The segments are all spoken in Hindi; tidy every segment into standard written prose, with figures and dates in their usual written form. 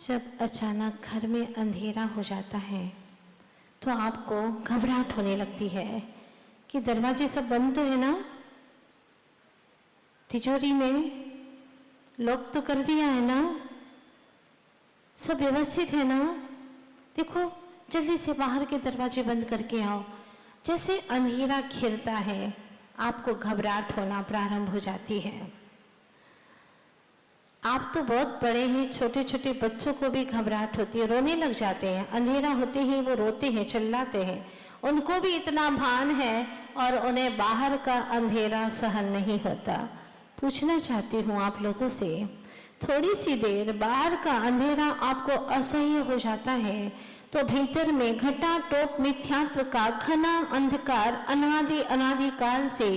जब अचानक घर में अंधेरा हो जाता है तो आपको घबराहट होने लगती है कि दरवाजे सब बंद तो है ना, तिजोरी में लॉक तो कर दिया है ना, सब व्यवस्थित है ना। देखो जल्दी से बाहर के दरवाजे बंद करके आओ। जैसे अंधेरा घिरता है आपको घबराहट होना प्रारंभ हो जाती है। आप तो बहुत बड़े हैं, छोटे छोटे बच्चों को भी घबराहट होती है, रोने लग जाते हैं। अंधेरा होते ही वो रोते हैं, चिल्लाते हैं। उनको भी इतना भान है और उन्हें बाहर का अंधेरा सहन नहीं होता। पूछना चाहती हूँ आप लोगों से, थोड़ी सी देर बाहर का अंधेरा आपको असह्य हो जाता है तो भीतर में घटाटोप मिथ्यात्व का घना अंधकार अनादिकाल से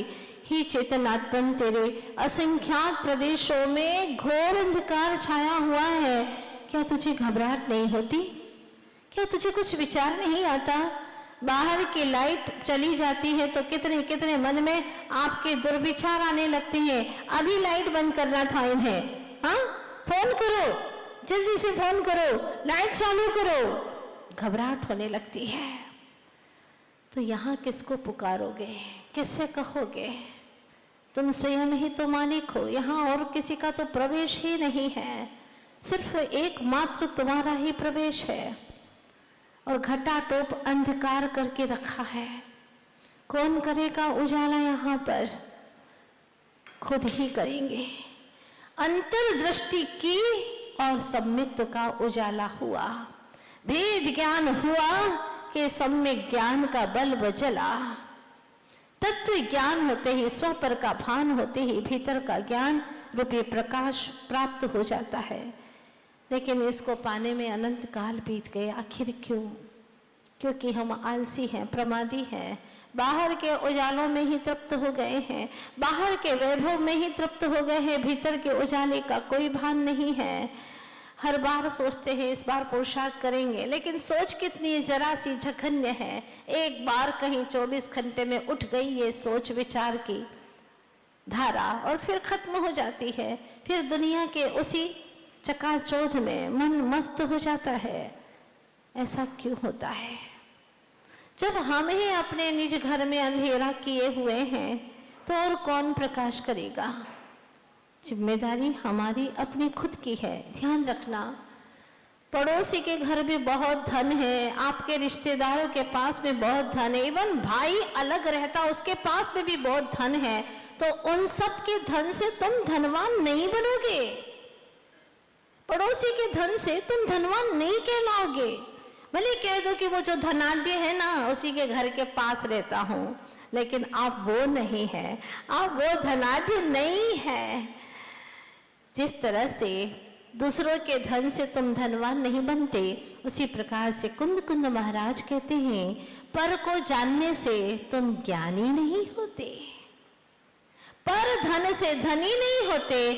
ही चेतनात्मन तेरे असंख्यात प्रदेशों में घोर अंधकार छाया हुआ है। क्या तुझे घबराहट नहीं होती? क्या तुझे कुछ विचार नहीं आता? बाहर की लाइट चली जाती है तो कितने कितने मन में आपके दुर्विचार आने लगते हैं। अभी लाइट बंद करना था इन्हें, हाँ फोन करो, जल्दी से फोन करो, लाइट चालू करो। घबराहट होने लगती है। तो यहाँ किसको पुकारोगे, किससे कहोगे? तुम स्वयं ही तो मालिक हो, यहाँ और किसी का तो प्रवेश ही नहीं है, सिर्फ एकमात्र तुम्हारा ही प्रवेश है। और घटाटोप अंधकार करके रखा है। कौन करेगा उजाला यहाँ पर? खुद ही करेंगे। अंतर्दृष्टि की और सम्यक्त्व का उजाला हुआ, भेद ज्ञान हुआ कि सम्यक ज्ञान का बल्ब जला। तत्व ज्ञान होते ही, स्व पर का भान होते ही भीतर का ज्ञान रूपी प्रकाश प्राप्त हो जाता है। लेकिन इसको पाने में अनंत काल बीत गए। आखिर क्यों? क्योंकि हम आलसी हैं, प्रमादी हैं, बाहर के उजालों में ही तृप्त हो गए हैं, बाहर के वैभव में ही तृप्त हो गए हैं, भीतर के उजाले का कोई भान नहीं है। हर बार सोचते हैं इस बार पुरुषार्थ करेंगे, लेकिन सोच कितनी जरा सी जघन्य है। एक बार कहीं 24 घंटे में उठ गई ये सोच विचार की धारा और फिर खत्म हो जाती है। फिर दुनिया के उसी चकाचौंध में मन मस्त हो जाता है। ऐसा क्यों होता है? जब हम ही अपने निज घर में अंधेरा किए हुए हैं तो और कौन प्रकाश करेगा? जिम्मेदारी हमारी अपनी खुद की है। ध्यान रखना, पड़ोसी के घर में बहुत धन है, आपके रिश्तेदारों के पास में बहुत धन है, इवन भाई अलग रहता उसके पास में भी बहुत धन है, तो उन सब के धन से तुम धनवान नहीं बनोगे। पड़ोसी के धन से तुम धनवान नहीं कहलाओगे। भले कह दो कि वो जो धनाढ्य है ना उसी के घर के पास रहता हूं, लेकिन आप वो नहीं है, आप वो धनाढ्य नहीं है। जिस तरह से दूसरों के धन से तुम धनवान नहीं बनते, उसी प्रकार से कुंद कुंद महाराज कहते हैं पर को जानने से तुम ज्ञानी नहीं होते, पर धन से धनी नहीं होते।